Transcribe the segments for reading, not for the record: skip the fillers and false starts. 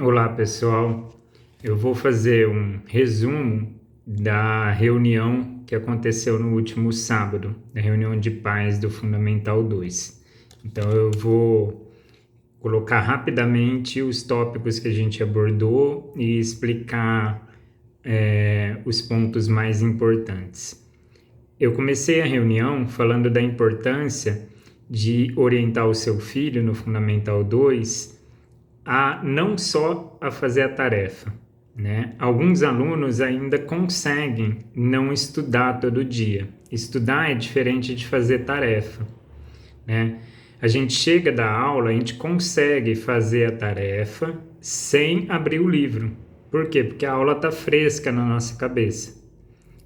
Olá pessoal, eu vou fazer um resumo da reunião que aconteceu no último sábado, da reunião de pais do Fundamental 2. Então eu vou colocar rapidamente os tópicos que a gente abordou e explicar os pontos mais importantes. Eu comecei a reunião falando da importância de orientar o seu filho no Fundamental 2 a não só a fazer a tarefa, né? Alguns alunos ainda conseguem não estudar todo dia. Estudar é diferente de fazer tarefa, né? A gente chega da aula, a gente consegue fazer a tarefa sem abrir o livro. Por quê? Porque a aula está fresca na nossa cabeça.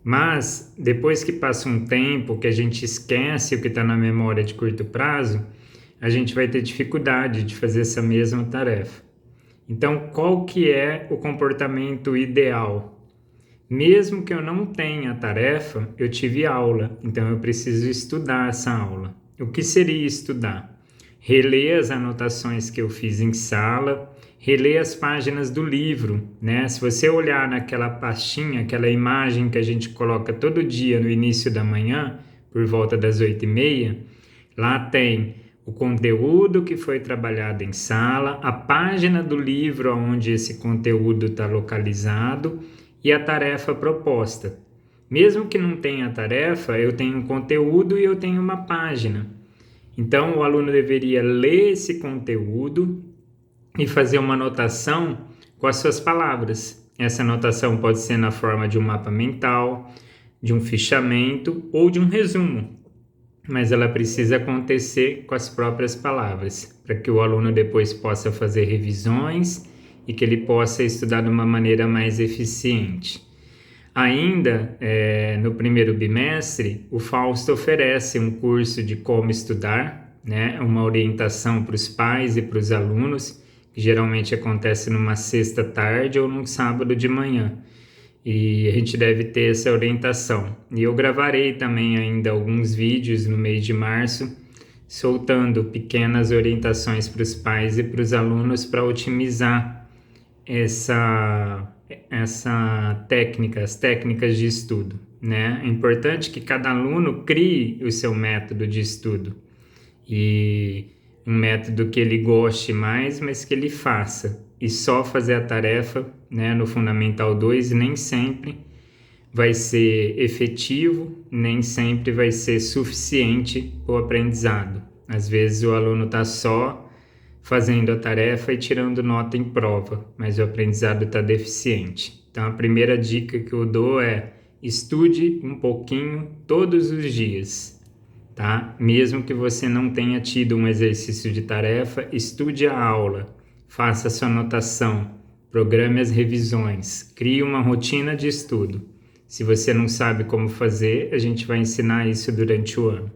Mas depois que passa um tempo, que a gente esquece o que está na memória de curto prazo, a gente vai ter dificuldade de fazer essa mesma tarefa. Então, qual que é o comportamento ideal? Mesmo que eu não tenha tarefa, eu tive aula, então eu preciso estudar essa aula. O que seria estudar? Reler as anotações que eu fiz em sala, reler as páginas do livro, né? Se você olhar naquela pastinha, aquela imagem que a gente coloca todo dia no início da manhã, por volta das 8h30, lá tem o conteúdo que foi trabalhado em sala, a página do livro onde esse conteúdo está localizado e a tarefa proposta. Mesmo que não tenha tarefa, eu tenho um conteúdo e eu tenho uma página. Então, o aluno deveria ler esse conteúdo e fazer uma anotação com as suas palavras. Essa anotação pode ser na forma de um mapa mental, de um fichamento ou de um resumo, mas ela precisa acontecer com as próprias palavras, para que o aluno depois possa fazer revisões e que ele possa estudar de uma maneira mais eficiente. Ainda no primeiro bimestre, o Fausto oferece um curso de como estudar, né? Uma orientação para os pais e para os alunos, que geralmente acontece numa sexta tarde ou num sábado de manhã. E a gente deve ter essa orientação. E eu gravarei também ainda alguns vídeos no mês de março, soltando pequenas orientações para os pais e para os alunos para otimizar essa técnica, as técnicas de estudo, né? É importante que cada aluno crie o seu método de estudo e um método que ele goste mais, mas que ele faça. E só fazer a tarefa, né, no Fundamental 2 nem sempre vai ser efetivo, nem sempre vai ser suficiente para o aprendizado. Às vezes o aluno está só fazendo a tarefa e tirando nota em prova, mas o aprendizado está deficiente. Então a primeira dica que eu dou é: estude um pouquinho todos os dias, tá? Mesmo que você não tenha tido um exercício de tarefa, estude a aula, faça sua anotação, programe as revisões, crie uma rotina de estudo. Se você não sabe como fazer, a gente vai ensinar isso durante o ano,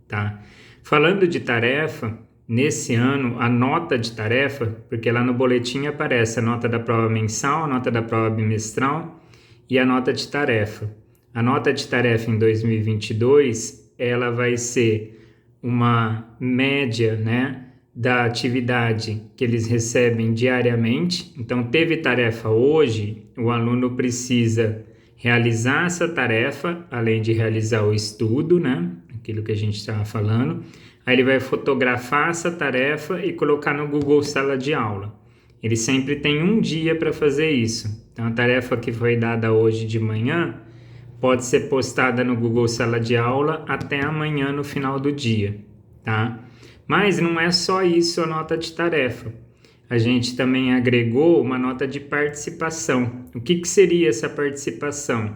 tá? Falando de tarefa, nesse ano, a nota de tarefa, porque lá no boletim aparece a nota da prova mensal, a nota da prova bimestral e a nota de tarefa. A nota de tarefa em 2022, ela vai ser uma média, né, da atividade que eles recebem diariamente. Então, teve tarefa hoje, o aluno precisa realizar essa tarefa, além de realizar o estudo, né, aquilo que a gente estava falando. Aí ele vai fotografar essa tarefa e colocar no Google Sala de Aula. Ele sempre tem um dia para fazer isso. Então, a tarefa que foi dada hoje de manhã pode ser postada no Google Sala de Aula até amanhã no final do dia, tá? Mas não é só isso a nota de tarefa. A gente também agregou uma nota de participação. O que seria essa participação?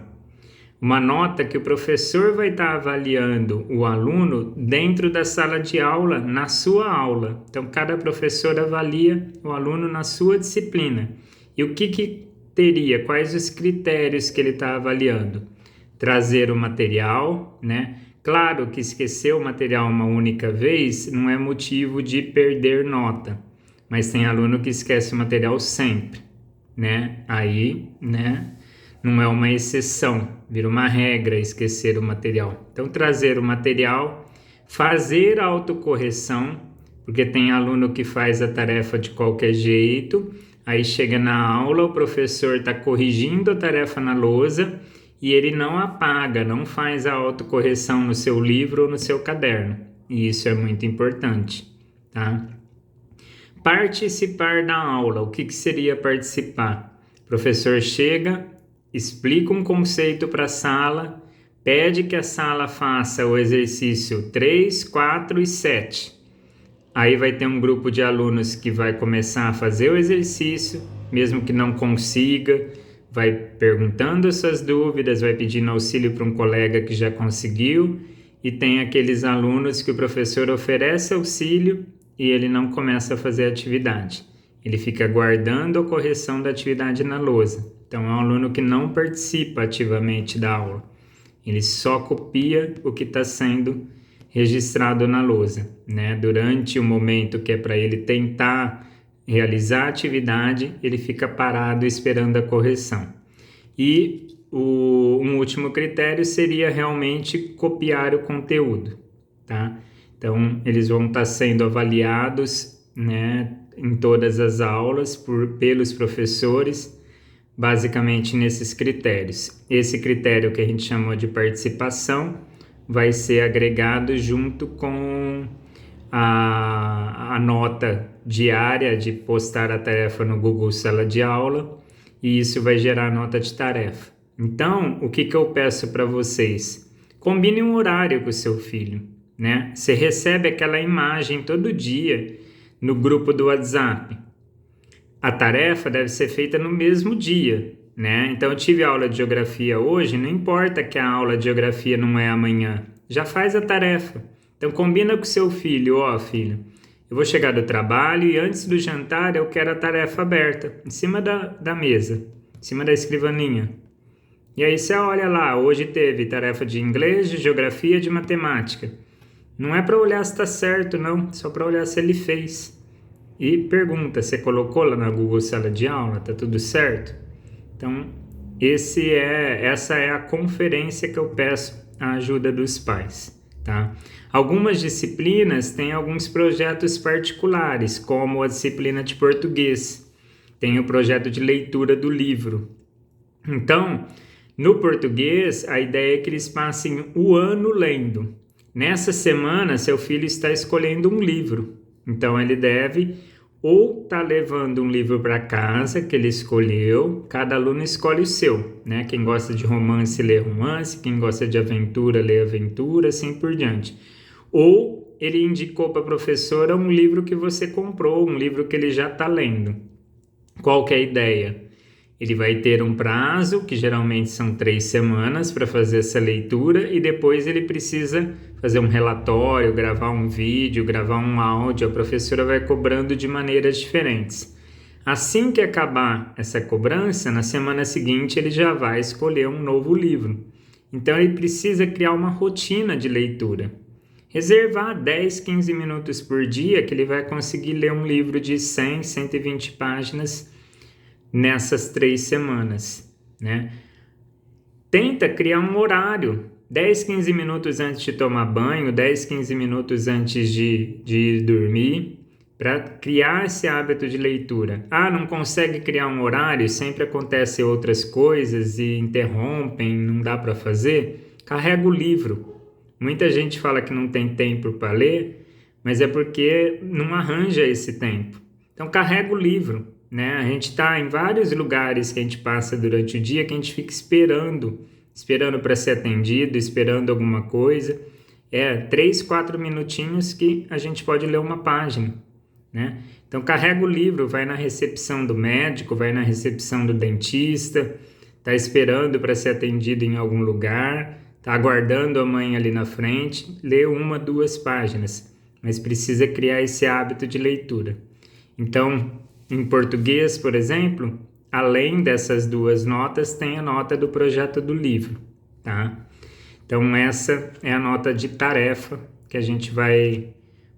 Uma nota que o professor vai estar avaliando o aluno dentro da sala de aula, na sua aula. Então, cada professor avalia o aluno na sua disciplina. E o que teria? Quais os critérios que ele está avaliando? Trazer o material, né? Claro que esquecer o material uma única vez não é motivo de perder nota, mas tem aluno que esquece o material sempre, né? Aí, né, não é uma exceção, vira uma regra esquecer o material. Então, trazer o material, fazer a autocorreção, porque tem aluno que faz a tarefa de qualquer jeito, Aí chega na aula, o professor está corrigindo a tarefa na lousa e ele não apaga, não faz a autocorreção no seu livro ou no seu caderno. E isso é muito importante, tá? Participar da aula. O que seria participar? O professor chega, explica um conceito para a sala, pede que a sala faça o exercício 3, 4 e 7. Aí vai ter um grupo de alunos que vai começar a fazer o exercício, mesmo que não consiga, vai perguntando as suas dúvidas, vai pedindo auxílio para um colega que já conseguiu, e tem aqueles alunos que o professor oferece auxílio e ele não começa a fazer a atividade. Ele fica aguardando a correção da atividade na lousa. Então, é um aluno que não participa ativamente da aula. Ele só copia o que está sendo registrado na lousa, né? Durante o momento que é para ele tentar realizar a atividade, ele fica parado esperando a correção. E um último critério seria realmente copiar o conteúdo, tá? Então, eles vão estar sendo avaliados, né, em todas as aulas pelos professores, basicamente nesses critérios. Esse critério que a gente chamou de participação vai ser agregado junto com a nota diária de postar a tarefa no Google Sala de Aula, e isso vai gerar a nota de tarefa. Então, o que eu peço para vocês? Combine um horário com o seu filho, né? Você recebe aquela imagem todo dia no grupo do WhatsApp. A tarefa deve ser feita no mesmo dia, né? Então, eu tive aula de geografia hoje, não importa que a aula de geografia não é amanhã, já faz a tarefa. Então, combina com seu filho, filho, eu vou chegar do trabalho e antes do jantar eu quero a tarefa aberta, em cima da mesa, em cima da escrivaninha. E aí você olha lá, hoje teve tarefa de inglês, de geografia, de matemática. Não é para olhar se está certo, não, só para olhar se ele fez. E pergunta, você colocou lá na Google Sala de Aula, tá tudo certo? Então, essa é a conferência que eu peço a ajuda dos pais, tá? Algumas disciplinas têm alguns projetos particulares, como a disciplina de português. Tem o projeto de leitura do livro. Então, no português, a ideia é que eles passem o ano lendo. Nessa semana, seu filho está escolhendo um livro. Então, ele deve ou tá levando um livro para casa que ele escolheu, cada aluno escolhe o seu, né? Quem gosta de romance, lê romance, quem gosta de aventura, lê aventura, assim por diante. Ou ele indicou para a professora um livro que você comprou, um livro que ele já está lendo. Qual que é a ideia? Ele vai ter um prazo, que geralmente são 3 semanas, para fazer essa leitura, e depois ele precisa fazer um relatório, gravar um vídeo, gravar um áudio. A professora vai cobrando de maneiras diferentes. Assim que acabar essa cobrança, na semana seguinte ele já vai escolher um novo livro. Então ele precisa criar uma rotina de leitura. Reservar 10, 15 minutos por dia que ele vai conseguir ler um livro de 100, 120 páginas nessas 3 semanas, né? Tenta criar um horário, 10, 15 minutos antes de tomar banho, 10, 15 minutos antes de ir dormir, para criar esse hábito de leitura. Não consegue criar um horário, sempre acontecem outras coisas e interrompem, não dá para fazer? Carrega o livro. Muita gente fala que não tem tempo para ler, mas é porque não arranja esse tempo. Então carrega o livro, né? A gente está em vários lugares que a gente passa durante o dia que a gente fica esperando para ser atendido, esperando alguma coisa. 3, 4 minutinhos que a gente pode ler uma página, né? Então carrega o livro, vai na recepção do médico, vai na recepção do dentista, está esperando para ser atendido em algum lugar, está aguardando a mãe ali na frente, lê 1, 2 páginas, mas precisa criar esse hábito de leitura. Então, em português, por exemplo, além dessas 2 notas, tem a nota do projeto do livro, tá? Então, essa é a nota de tarefa que a gente vai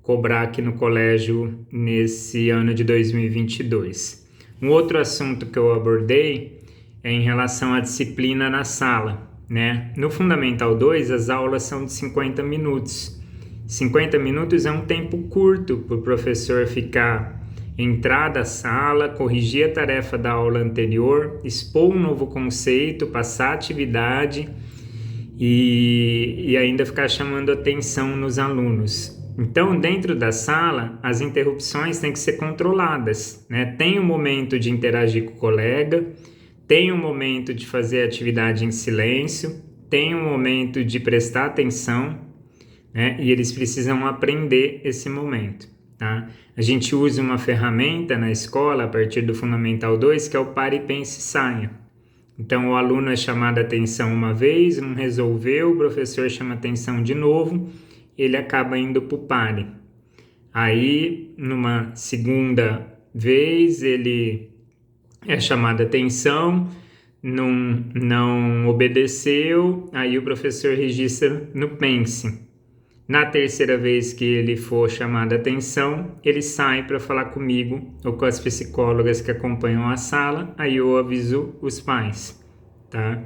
cobrar aqui no colégio nesse ano de 2022. Um outro assunto que eu abordei é em relação à disciplina na sala, né? No Fundamental 2, as aulas são de 50 minutos. 50 minutos é um tempo curto para o professor ficar entrar da sala, corrigir a tarefa da aula anterior, expor um novo conceito, passar atividade e ainda ficar chamando atenção nos alunos. Então, dentro da sala, as interrupções têm que ser controladas, né? Tem um momento de interagir com o colega, tem um momento de fazer atividade em silêncio, tem um momento de prestar atenção, né? E eles precisam aprender esse momento, tá? A gente usa uma ferramenta na escola, a partir do Fundamental 2, que é o Pare, Pense, Saia. Então, o aluno é chamado a atenção uma vez, não resolveu, o professor chama atenção de novo, ele acaba indo para o pare. Aí, numa segunda vez, ele é chamado a atenção, não obedeceu, aí o professor registra no pense. Na terceira vez que ele for chamado a atenção, ele sai para falar comigo ou com as psicólogas que acompanham a sala, aí eu aviso os pais, tá?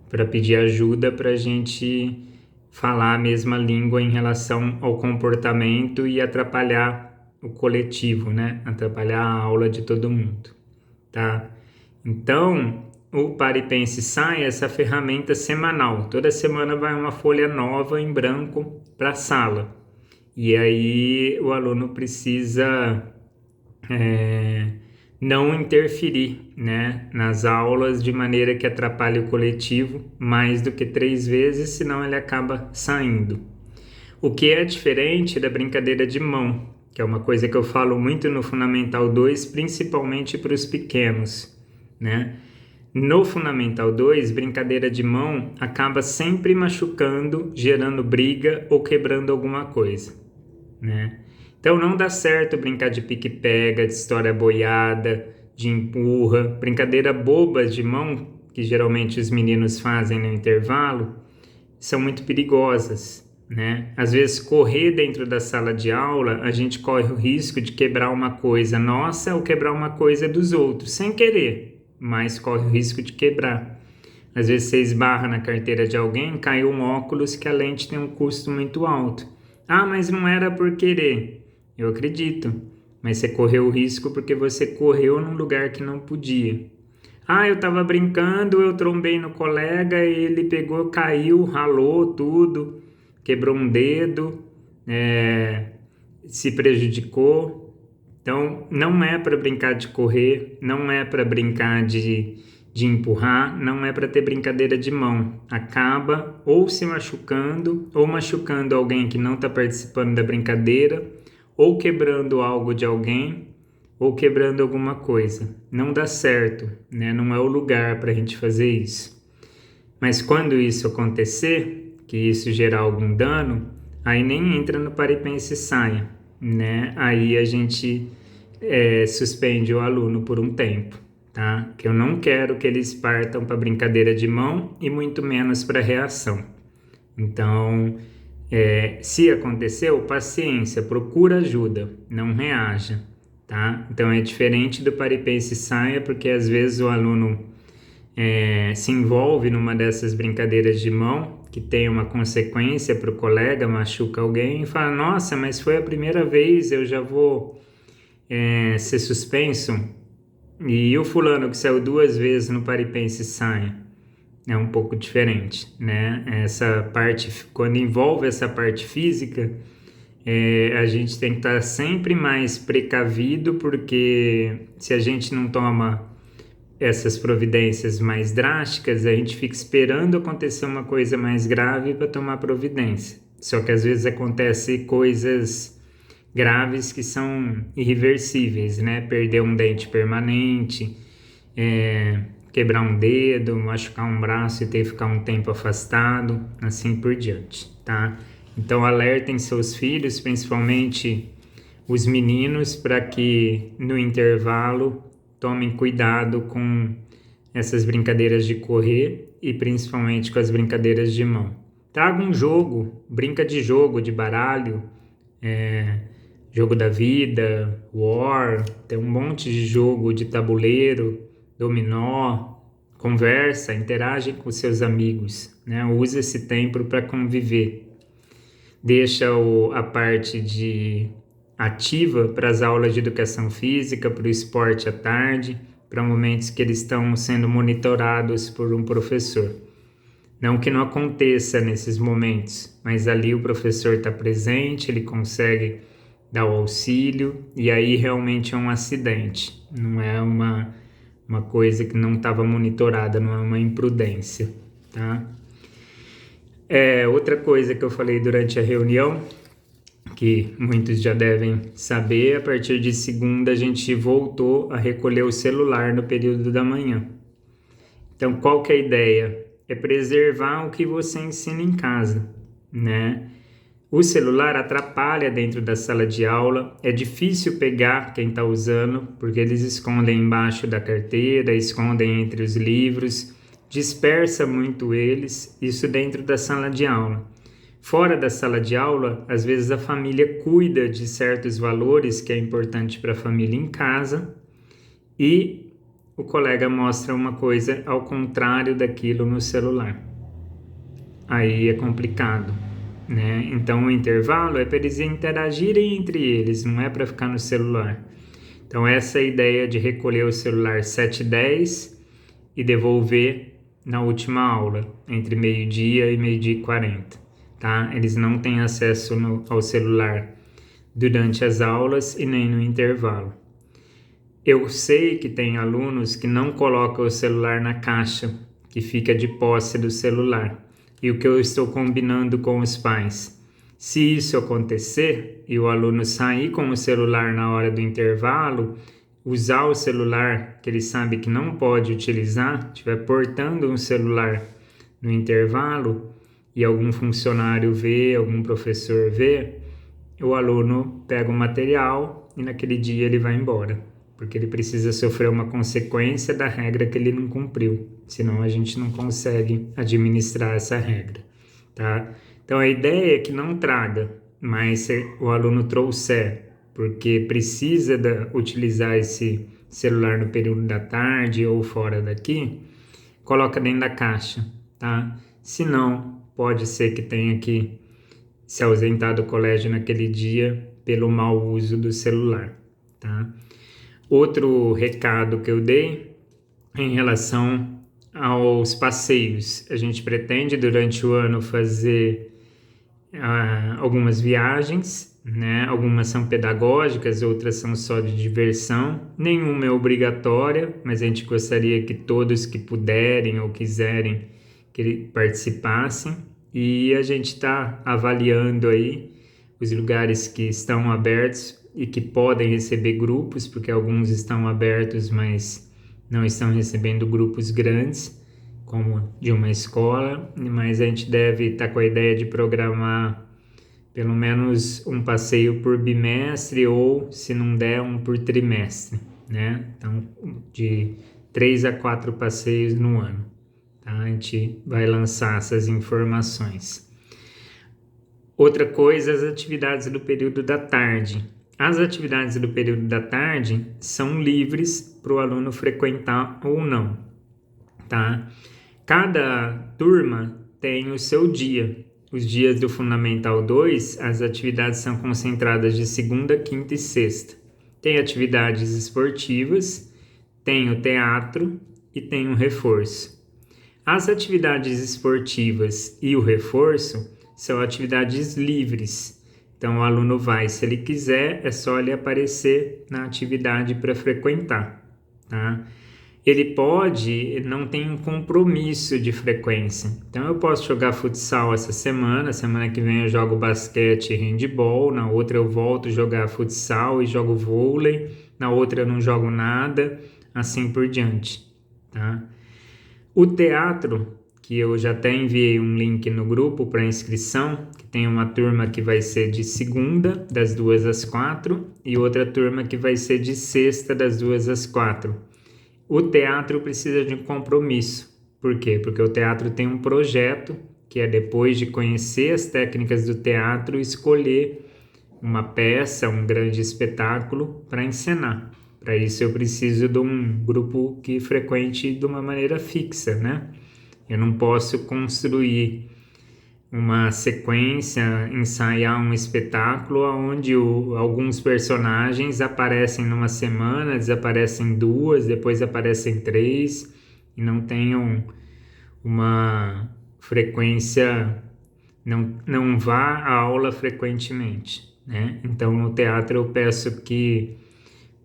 Para pedir ajuda para a gente falar a mesma língua em relação ao comportamento e atrapalhar o coletivo, né? Atrapalhar a aula de todo mundo, tá? Então, o Pare, Pense, Saia é essa ferramenta semanal. Toda semana vai uma folha nova em branco para a sala. E aí o aluno precisa não interferir, né, nas aulas de maneira que atrapalhe o coletivo mais do que 3 vezes, senão ele acaba saindo. O que é diferente da brincadeira de mão, que é uma coisa que eu falo muito no Fundamental 2, principalmente para os pequenos, né? No Fundamental 2, brincadeira de mão acaba sempre machucando, gerando briga ou quebrando alguma coisa, né? Então não dá certo brincar de pique-pega, de história boiada, de empurra, brincadeira boba de mão, que geralmente os meninos fazem no intervalo, são muito perigosas, né? Às vezes correr dentro da sala de aula, a gente corre o risco de quebrar uma coisa nossa ou quebrar uma coisa dos outros, sem querer, mas corre o risco de quebrar. Às vezes você esbarra na carteira de alguém, caiu um óculos que a lente tem um custo muito alto. Ah, mas não era por querer. Eu acredito, mas você correu o risco porque você correu num lugar que não podia. Ah, eu tava brincando, eu trombei no colega, ele pegou, caiu, ralou tudo, quebrou um dedo, se prejudicou. Então, não é para brincar de correr, não é para brincar de empurrar, não é para ter brincadeira de mão. Acaba ou se machucando, ou machucando alguém que não está participando da brincadeira, ou quebrando algo de alguém, ou quebrando alguma coisa. Não dá certo, né? Não é o lugar para a gente fazer isso. Mas quando isso acontecer, que isso gerar algum dano, aí nem entra no Pare, Pense, Saia, né? Aí a gente suspende o aluno por um tempo, tá? Que eu não quero que eles partam para brincadeira de mão e muito menos para reação. Então, se aconteceu, paciência, procura ajuda, não reaja, tá? Então é diferente do Pare, Pense, Saia, porque às vezes o aluno se envolve numa dessas brincadeiras de mão, que tem uma consequência para o colega, machuca alguém, e fala, nossa, mas foi a primeira vez, eu já vou ser suspenso, e o fulano que saiu 2 vezes no Pare, Pense, Saia, é um pouco diferente, né? Essa parte, quando envolve essa parte física, a gente tem que estar sempre mais precavido, porque se a gente não toma essas providências mais drásticas, a gente fica esperando acontecer uma coisa mais grave para tomar providência. Só que às vezes acontece coisas graves que são irreversíveis, né? Perder um dente permanente, quebrar um dedo, machucar um braço e ter que ficar um tempo afastado, assim por diante, tá? Então alertem seus filhos, principalmente os meninos, para que no intervalo tomem cuidado com essas brincadeiras de correr e principalmente com as brincadeiras de mão. Traga um jogo, brinca de jogo, de baralho, jogo da vida, War, tem um monte de jogo de tabuleiro, dominó, conversa, interage com seus amigos, né? Usa esse tempo para conviver. Deixa a parte de ativa para as aulas de educação física, para o esporte à tarde, para momentos que eles estão sendo monitorados por um professor. Não que não aconteça nesses momentos, mas ali o professor está presente, ele consegue dar o auxílio, e aí realmente é um acidente, não é uma coisa que não estava monitorada, não é uma imprudência, tá? Outra coisa que eu falei durante a reunião, que muitos já devem saber, a partir de segunda a gente voltou a recolher o celular no período da manhã. Então, qual que é a ideia? É preservar o que você ensina em casa, né? O celular atrapalha dentro da sala de aula, é difícil pegar quem está usando, porque eles escondem embaixo da carteira, escondem entre os livros, dispersa muito eles, isso dentro da sala de aula. Fora da sala de aula, às vezes a família cuida de certos valores que é importante para a família em casa e o colega mostra uma coisa ao contrário daquilo no celular. Aí é complicado, né? Então o intervalo é para eles interagirem entre eles, não é para ficar no celular. Então essa é a ideia de recolher o celular 7h10 e devolver na última aula, entre meio-dia e meio-dia e 40, tá? Eles não têm acesso ao celular durante as aulas e nem no intervalo. Eu sei que tem alunos que não colocam o celular na caixa, que fica de posse do celular. E o que eu estou combinando com os pais? Se isso acontecer e o aluno sair com o celular na hora do intervalo, usar o celular que ele sabe que não pode utilizar, estiver portando um celular no intervalo e algum funcionário vê, algum professor vê, o aluno pega o material e naquele dia ele vai embora, porque ele precisa sofrer uma consequência da regra que ele não cumpriu, senão a gente não consegue administrar essa regra, tá? Então a ideia é que não traga, mas se o aluno trouxer, porque precisa utilizar esse celular no período da tarde ou fora daqui, coloca dentro da caixa, tá? Se não, pode ser que tenha que se ausentar do colégio naquele dia pelo mau uso do celular, tá? Outro recado que eu dei em relação aos passeios. A gente pretende durante o ano fazer algumas viagens, né? Algumas são pedagógicas, outras são só de diversão. Nenhuma é obrigatória, mas a gente gostaria que todos que puderem ou quiserem que participassem. E a gente está avaliando aí os lugares que estão abertos e que podem receber grupos, porque alguns estão abertos, mas não estão recebendo grupos grandes, como de uma escola, mas a gente deve estar com a ideia de programar pelo menos um passeio por bimestre ou, se não der, um por trimestre, né? Então, de 3 a 4 passeios no ano. Tá? A gente vai lançar essas informações. Outra coisa, as atividades do período da tarde. As atividades do período da tarde são livres para o aluno frequentar ou não, tá? Cada turma tem o seu dia. Os dias do Fundamental 2, as atividades são concentradas de segunda, quinta e sexta. Tem atividades esportivas, tem o teatro e tem o reforço. As atividades esportivas e o reforço são atividades livres. Então, o aluno vai, se ele quiser, é só ele aparecer na atividade para frequentar, tá? Ele não tem um compromisso de frequência. Então, eu posso jogar futsal essa semana que vem eu jogo basquete e handebol, na outra eu volto a jogar futsal e jogo vôlei, na outra eu não jogo nada, assim por diante, tá? O teatro, que eu já até enviei um link no grupo para inscrição, que tem uma turma que vai ser de segunda, das 2 às 4, e outra turma que vai ser de sexta, das 2 às 4. O teatro precisa de um compromisso. Por quê? Porque o teatro tem um projeto, que é depois de conhecer as técnicas do teatro, escolher uma peça, um grande espetáculo para encenar. Para isso eu preciso de um grupo que frequente de uma maneira fixa, né? Eu não posso construir uma sequência, ensaiar um espetáculo onde alguns personagens aparecem numa semana, desaparecem 2, depois aparecem 3 e não tenham uma frequência, não vá à aula frequentemente, né? Então no teatro eu peço que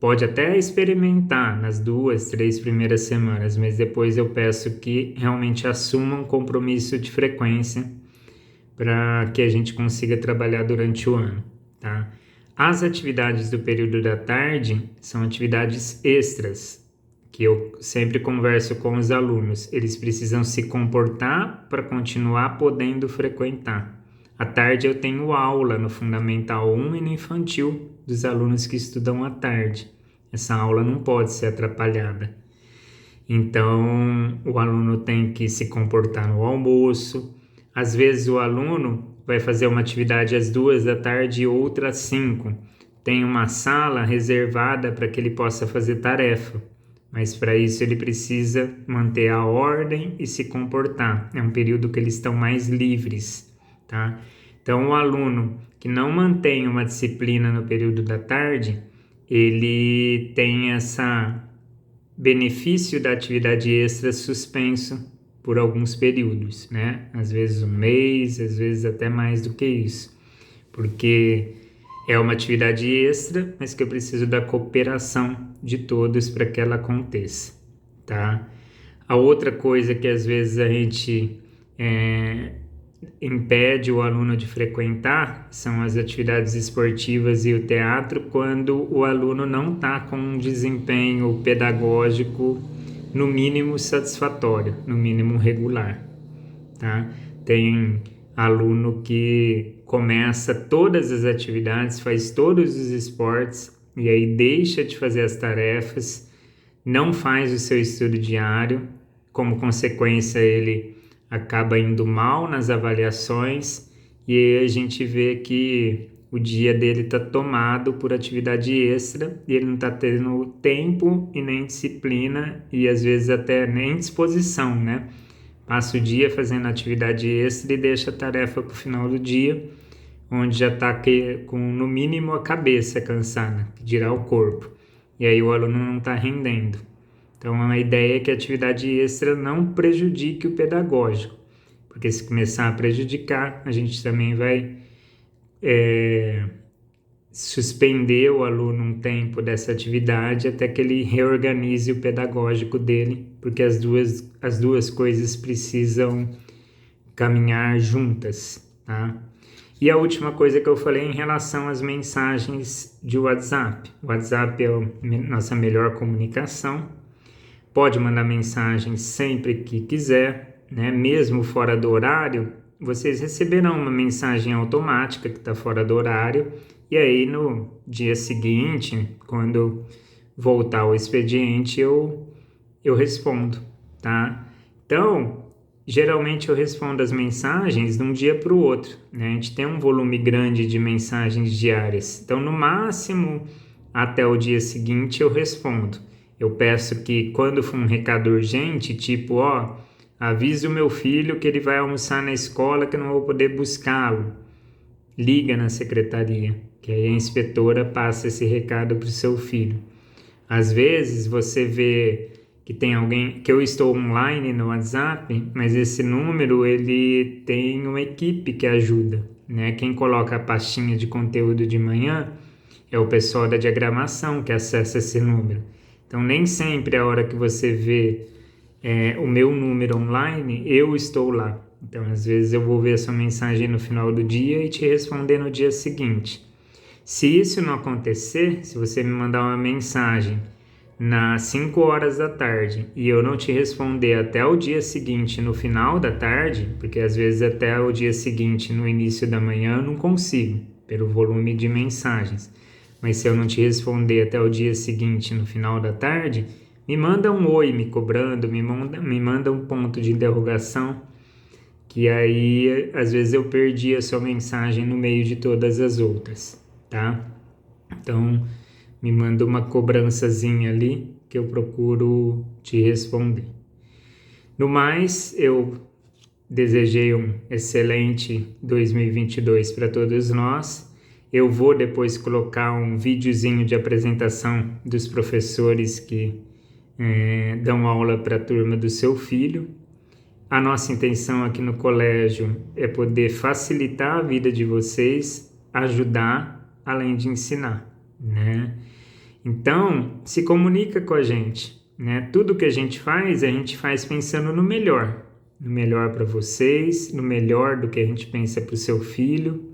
pode até experimentar nas 2, 3 primeiras semanas, mas depois eu peço que realmente assuma um compromisso de frequência para que a gente consiga trabalhar durante o ano, tá? As atividades do período da tarde são atividades extras, que eu sempre converso com os alunos. Eles precisam se comportar para continuar podendo frequentar. À tarde eu tenho aula no Fundamental 1 e no Infantil dos alunos que estudam à tarde. Essa aula não pode ser atrapalhada. Então, o aluno tem que se comportar no almoço. Às vezes o aluno vai fazer uma atividade às 2 da tarde e outra às 5. Tem uma sala reservada para que ele possa fazer tarefa, mas para isso ele precisa manter a ordem e se comportar. É um período que eles estão mais livres, tá? Então, o aluno que não mantém uma disciplina no período da tarde, ele tem essa benefício da atividade extra suspenso por alguns períodos, né? Às vezes um mês, às vezes até mais do que isso, porque é uma atividade extra, mas que eu preciso da cooperação de todos para que ela aconteça, tá? A outra coisa que às vezes a gente impede o aluno de frequentar são as atividades esportivas e o teatro, quando o aluno não está com um desempenho pedagógico no mínimo satisfatório, no mínimo regular, tá? Tem aluno que começa todas as atividades, faz todos os esportes e aí deixa de fazer as tarefas, não faz o seu estudo diário, como consequência ele acaba indo mal nas avaliações e aí a gente vê que o dia dele está tomado por atividade extra e ele não está tendo tempo e nem disciplina e às vezes até nem disposição, né? Passa o dia fazendo atividade extra e deixa a tarefa para o final do dia, onde já está com no mínimo a cabeça cansada, que dirá o corpo. E aí o aluno não está rendendo. Então, a ideia é que a atividade extra não prejudique o pedagógico, porque se começar a prejudicar, a gente também vai suspender o aluno um tempo dessa atividade até que ele reorganize o pedagógico dele, porque as duas coisas precisam caminhar juntas, tá? E a última coisa que eu falei em relação às mensagens de WhatsApp. O WhatsApp é a nossa melhor comunicação. Pode mandar mensagem sempre que quiser, né? Mesmo fora do horário, vocês receberão uma mensagem automática que está fora do horário, e aí no dia seguinte, quando voltar ao expediente, eu respondo, tá? Então, geralmente eu respondo as mensagens de um dia para o outro, né? A gente tem um volume grande de mensagens diárias, então no máximo até o dia seguinte eu respondo. Eu peço que quando for um recado urgente, tipo, avise o meu filho que ele vai almoçar na escola que eu não vou poder buscá-lo. Liga na secretaria, que aí a inspetora passa esse recado para o seu filho. Às vezes você vê que tem alguém, que eu estou online no WhatsApp, mas esse número ele tem uma equipe que ajuda, né? Quem coloca a pastinha de conteúdo de manhã é o pessoal da diagramação que acessa esse número. Então, nem sempre a hora que você vê o meu número online, eu estou lá. Então, às vezes eu vou ver a sua mensagem no final do dia e te responder no dia seguinte. Se isso não acontecer, se você me mandar uma mensagem nas 5 horas da tarde e eu não te responder até o dia seguinte no final da tarde, porque às vezes até o dia seguinte no início da manhã eu não consigo, pelo volume de mensagens. Mas se eu não te responder até o dia seguinte, no final da tarde, me manda um oi me cobrando, me manda um ponto de interrogação, que aí às vezes eu perdi a sua mensagem no meio de todas as outras, tá? Então, me manda uma cobrançazinha ali que eu procuro te responder. No mais, eu desejei um excelente 2022 para todos nós. Eu vou depois colocar um videozinho de apresentação dos professores que dão aula para a turma do seu filho. A nossa intenção aqui no colégio é poder facilitar a vida de vocês, ajudar, além de ensinar, né? Então, se comunica com a gente, né? Tudo que a gente faz pensando no melhor para vocês, no melhor do que a gente pensa para o seu filho.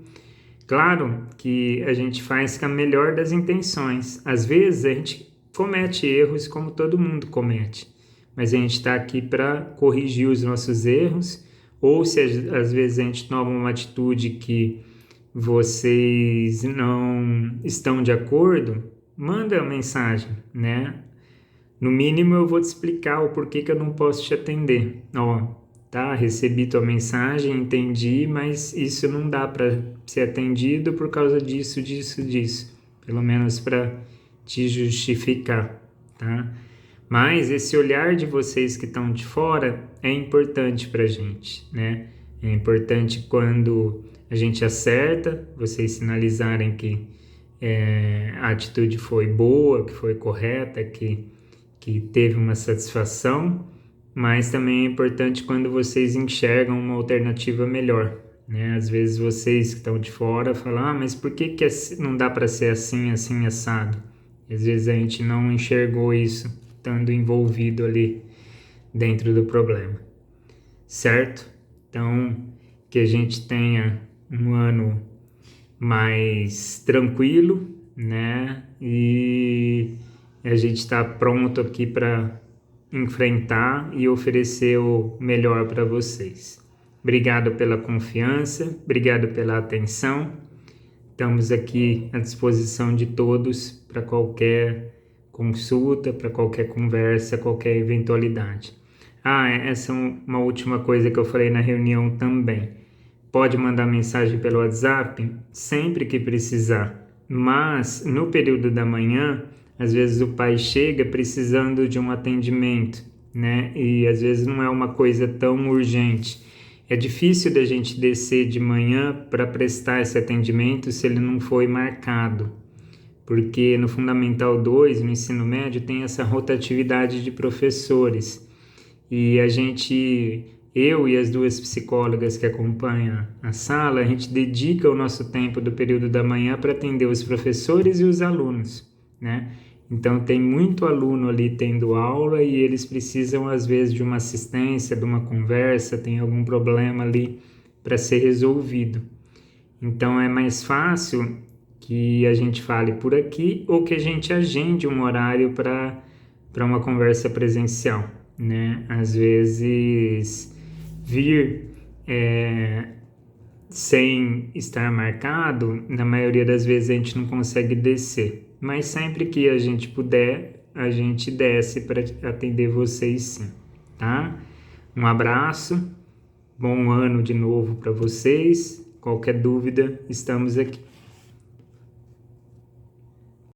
Claro que a gente faz com a melhor das intenções. Às vezes a gente comete erros como todo mundo comete, mas a gente está aqui para corrigir os nossos erros, ou se às vezes a gente toma uma atitude que vocês não estão de acordo, manda uma mensagem, né? No mínimo eu vou te explicar o porquê que eu não posso te atender. Ó, tá, recebi tua mensagem, entendi, mas isso não dá para ser atendido por causa disso. Pelo menos para te justificar, tá? Mas esse olhar de vocês que estão de fora é importante para a gente, né? É importante quando a gente acerta, vocês sinalizarem que a atitude foi boa, que foi correta, que teve uma satisfação, mas também é importante quando vocês enxergam uma alternativa melhor, né? Às vezes vocês que estão de fora falam, mas por que não dá para ser assim, assim, assado? E às vezes a gente não enxergou isso, estando envolvido ali dentro do problema, certo? Então, que a gente tenha um ano mais tranquilo, né? E a gente está pronto aqui para enfrentar e oferecer o melhor para vocês. Obrigado pela confiança, obrigado pela atenção. Estamos aqui à disposição de todos para qualquer consulta, para qualquer conversa, qualquer eventualidade. Essa é uma última coisa que eu falei na reunião também. Pode mandar mensagem pelo WhatsApp sempre que precisar, mas no período da manhã, às vezes o pai chega precisando de um atendimento, né? E às vezes não é uma coisa tão urgente. É difícil da gente descer de manhã para prestar esse atendimento se ele não foi marcado, porque no Fundamental 2, no ensino médio, tem essa rotatividade de professores. E eu e as duas psicólogas que acompanham a sala, a gente dedica o nosso tempo do período da manhã para atender os professores e os alunos, né? Então tem muito aluno ali tendo aula e eles precisam às vezes de uma assistência, de uma conversa, tem algum problema ali para ser resolvido. Então é mais fácil que a gente fale por aqui ou que a gente agende um horário para uma conversa presencial, né? Às vezes vir sem estar marcado, na maioria das vezes a gente não consegue descer. Mas sempre que a gente puder, a gente desce para atender vocês sim, tá? Um abraço, bom ano de novo para vocês. Qualquer dúvida, estamos aqui.